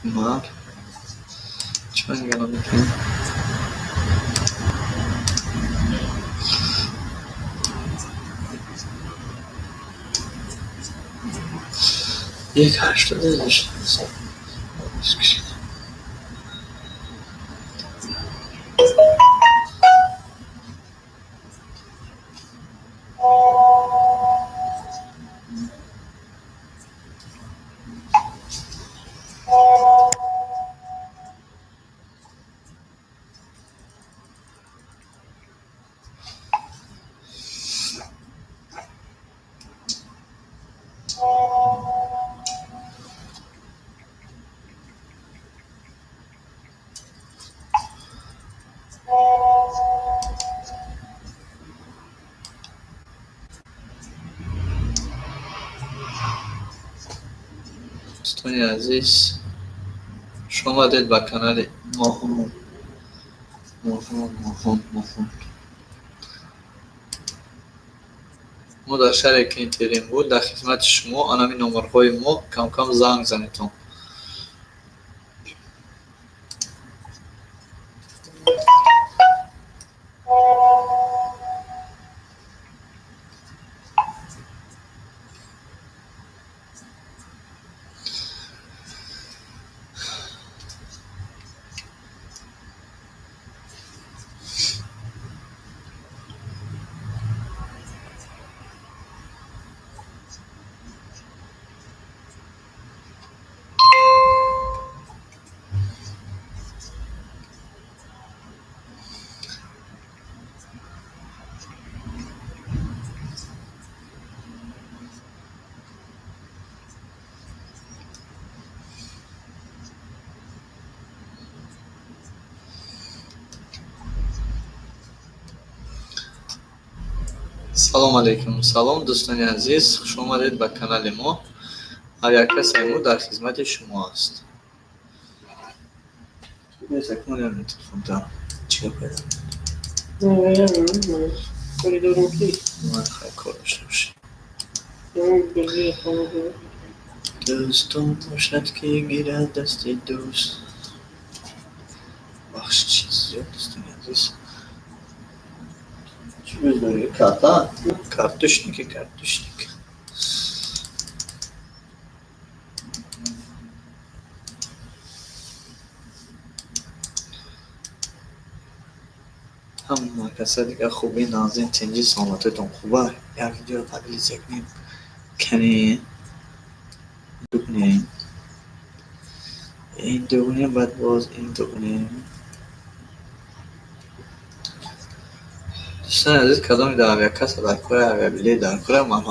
من چون نگاه میکنم یک 80 داشته دوستان عزیز، شما آمدید به کانال ماهون. ما در شهر کینترین بود در خدمت شما. آنمی نمرهای ما کم کم زنگ زنیتون. салом алейкум. Салом дӯстони азиз, хуш омадед ба канали мо. ҳар як касе мо дар хизмати шумо аст. دوستان باشد که گیرد دست دوست. بخش چیز زیاد دوستانی عزیز. چی بزنی؟ کارتوشنیک. همه کسا دیگه خوبی نازین تنجی سلامتتون خوبه. یک ویدیو قبلی زکنیم کنی دوگنیم این دوگنیم بعد باز این دوگنیم. دوستان عزیز، کدام در یک کس در کره اویابیلی در کره من